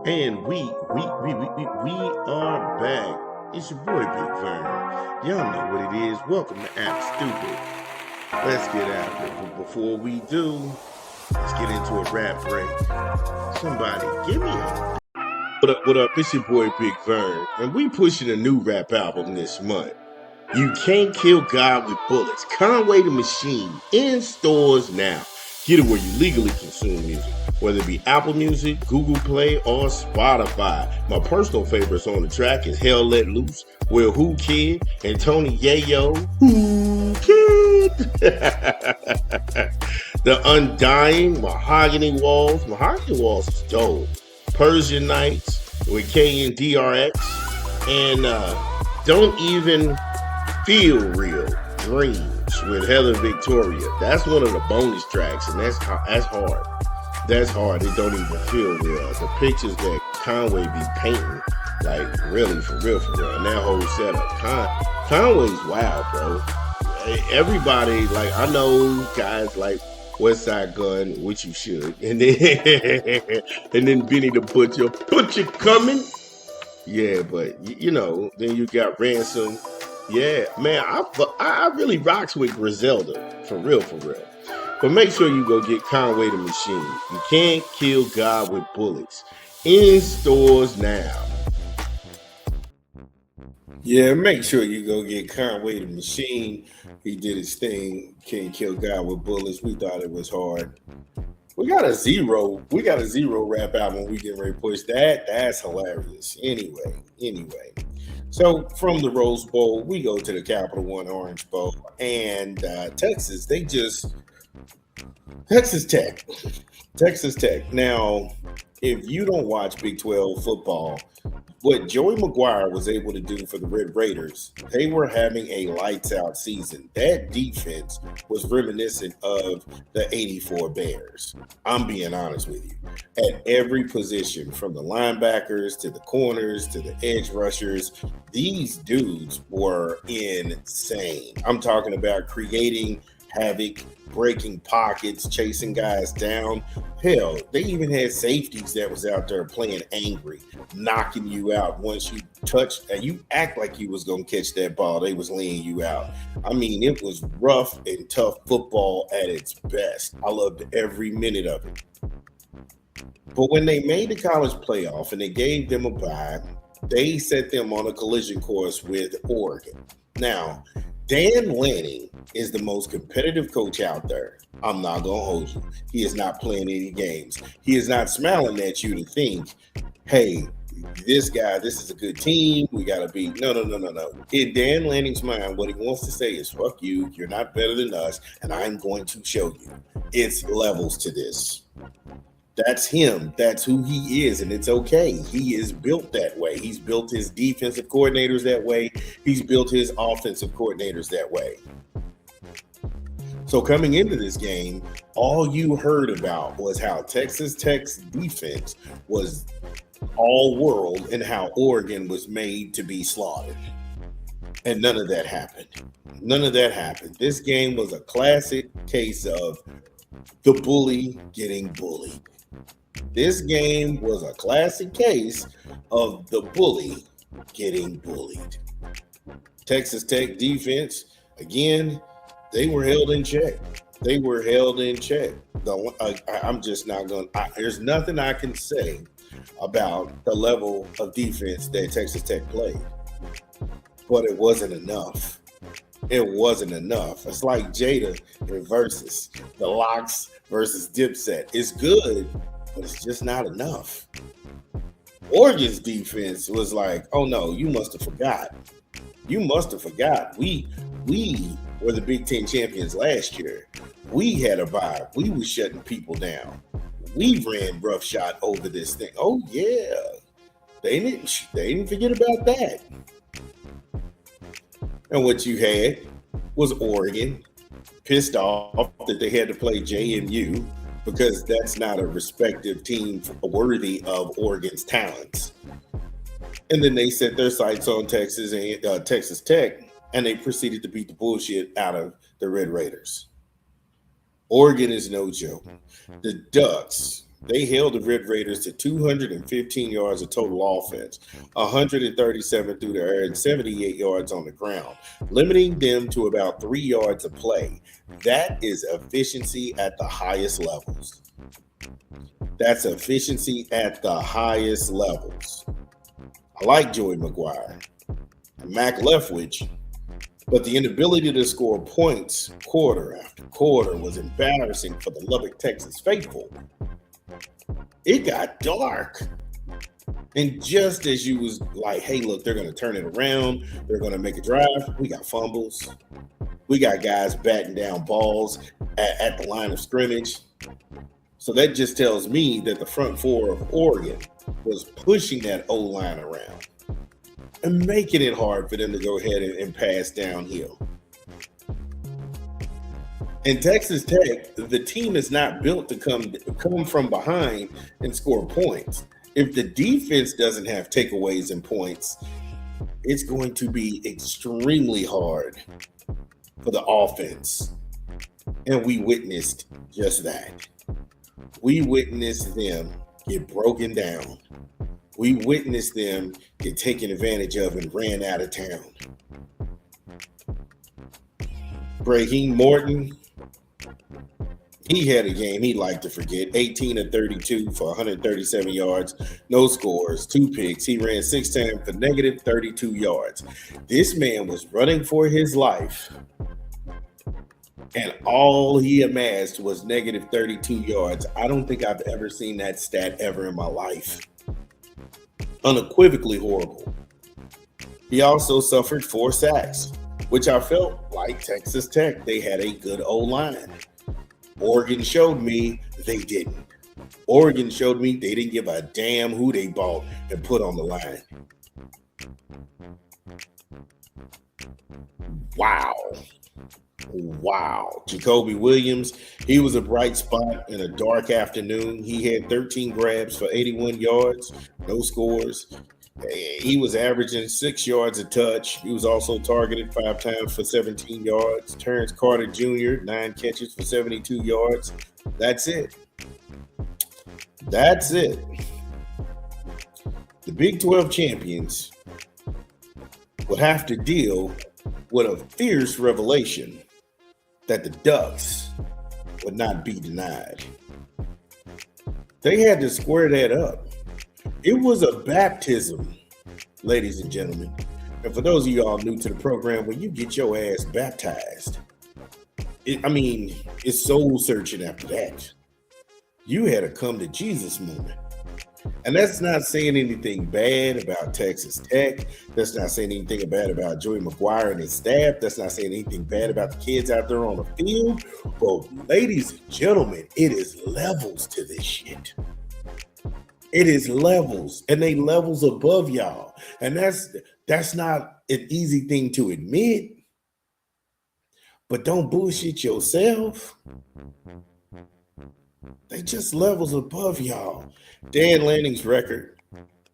And we are back. It's your boy Big Vern. Y'all know what it is. Welcome to App Stupid. Let's get after it. But before we do, let's get into a rap break. Somebody give me a what up, what up? It's your boy Big Vern. And we pushing a new rap album this month. You Can't Kill God with Bullets. Conway the Machine in stores now. Get it where you legally consume music, whether it be Apple Music, Google Play, or Spotify. My personal favorites on the track is Hell Let Loose, Will Who Kid, and Tony Yayo. Who Kid? The Undying, Mahogany Walls. Mahogany Walls is dope. Persian Nights with K and DRX. And Don't Even Feel Real Dreams with Heather Victoria. That's one of the bonus tracks, and that's hard. That's hard. It don't even feel real. The pictures that Conway be painting, like really for real, and that whole setup. Conway's wild, bro. Everybody, like I know guys like West Side Gun, which you should, and then and then Benny the Butcher coming. Yeah, but you know, then you got Ransom. Yeah, man, I really rocks with Griselda for real, for real. But make sure you go get Conway the Machine. You can't kill God with bullets. In stores now. Yeah, make sure you go get Conway the Machine. He did his thing. Can't kill God with bullets. We thought it was hard. We got a zero. We got a zero rap album. We getting ready to push that. That's hilarious. Anyway. So from the Rose Bowl, we go to the Capital One Orange Bowl, and Texas. Texas Tech, Texas Tech. Now, if you don't watch Big 12 football, what Joey McGuire was able to do for the Red Raiders, they were having a lights out season. That defense was reminiscent of the 84 Bears. I'm being honest with you. At every position, from the linebackers to the corners to the edge rushers, these dudes were insane. I'm talking about creating havoc, breaking pockets, chasing guys down. Hell, they even had safeties that was out there playing angry, knocking you out once you touched and you act like you was gonna catch that ball. They was laying you out. I mean, it was rough and tough football at its best. I loved every minute of it. But when they made the college playoff and they gave them a bye, they set them on a collision course with Oregon. Now, Dan Lanning is the most competitive coach out there. I'm not going to hold you. He is not playing any games. He is not smiling at you to think, hey, this guy, this is a good team. We got to be. No. In Dan Lanning's mind, what he wants to say is, fuck you. You're not better than us. And I'm going to show you. It's levels to this. That's him. That's who he is. And it's okay. He is built that way. He's built his defensive coordinators that way. He's built his offensive coordinators that way. So coming into this game, all you heard about was how Texas Tech's defense was all world and how Oregon was made to be slaughtered. And none of that happened. None of that happened. This game was a classic case of the bully getting bullied. This game was a classic case of the bully getting bullied. Texas Tech defense, again, they were held in check. They were held in check. I'm just not going to, there's nothing I can say about the level of defense that Texas Tech played. But it wasn't enough. It wasn't enough. It's like Jada in Versus, the Locks versus Dipset. It's good, but it's just not enough. Oregon's defense was like, oh no, you must have forgot. You must have forgot. We were the Big Ten champions last year. We had a bye. We were shutting people down. We ran roughshod over this thing. Oh yeah. They didn't forget about that. And what you had was Oregon pissed off that they had to play JMU because that's not a respective team worthy of Oregon's talents. And then they set their sights on Texas and Texas Tech, and they proceeded to beat the bullshit out of the Red Raiders. Oregon is no joke. The Ducks They held the Red Raiders to 215 yards of total offense, 137 through the air, and 78 yards on the ground, limiting them to about 3 yards a play. That is efficiency at the highest levels. That's efficiency at the highest levels. I like Joey McGuire and Mac Leftwich, but the inability to score points quarter after quarter was embarrassing for the Lubbock, Texas faithful. It got dark. And just as you was like, hey, look, they're going to turn it around. They're going to make a drive. We got fumbles. We got guys batting down balls at the line of scrimmage. So that just tells me that the front four of Oregon was pushing that O-line around and making it hard for them to go ahead and pass downhill. In Texas Tech, the team is not built to come from behind and score points. If the defense doesn't have takeaways and points, it's going to be extremely hard for the offense. And we witnessed just that. We witnessed them get broken down. We witnessed them get taken advantage of and ran out of town. Brahim Morton, he had a game he'd like to forget. 18 of 32 for 137 yards, no scores, 2 picks. He ran 6 times for negative 32 yards. This man was running for his life, and all he amassed was negative 32 yards. I don't think I've ever seen that stat ever in my life. Unequivocally horrible. He also suffered 4 sacks, which I felt like Texas Tech, they had a good O-line. Oregon showed me they didn't. Oregon showed me they didn't give a damn who they bought and put on the line. Wow. Jacoby Williams, he was a bright spot in a dark afternoon. He had 13 grabs for 81 yards, no scores. He was averaging 6 yards a touch. He was also targeted 5 times for 17 yards. Terrence Carter Jr., 9 catches for 72 yards. That's it. The Big 12 champions would have to deal with a fierce revelation that the Ducks would not be denied. They had to square that up. It was a baptism, ladies and gentlemen. And for those of you all new to the program, when you get your ass baptized, it's soul searching after that. You had a come to Jesus moment. And that's not saying anything bad about Texas Tech. That's not saying anything bad about Joey McGuire and his staff. That's not saying anything bad about the kids out there on the field. But ladies and gentlemen, it is levels to this shit. It is levels, and they levels above y'all. And that's not an easy thing to admit. But don't bullshit yourself. They just levels above y'all. Dan Lanning's record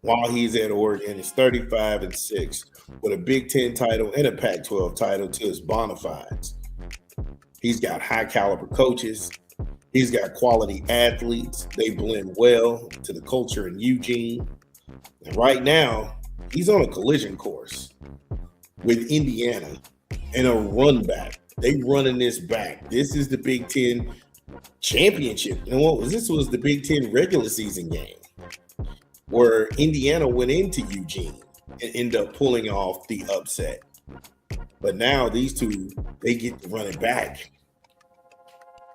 while he's at Oregon is 35-6 with a Big Ten title and a Pac-12 title to his bona fides. He's got high caliber coaches. He's got quality athletes. They blend well to the culture in Eugene. And right now, he's on a collision course with Indiana and a run back. They running this back. This is the Big Ten championship. And this was the Big Ten regular season game where Indiana went into Eugene and ended up pulling off the upset. But now these two, they get to run it back.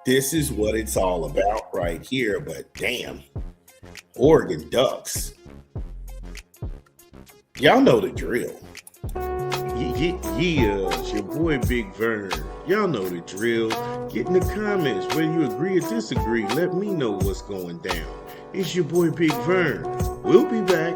This is what it's all about right here. But damn, Oregon Ducks. Y'all know the drill. Yeah, it's your boy Big Vern. Y'all know the drill. Get in the comments whether you agree or disagree. Let me know what's going down. It's your boy Big Vern. We'll be back.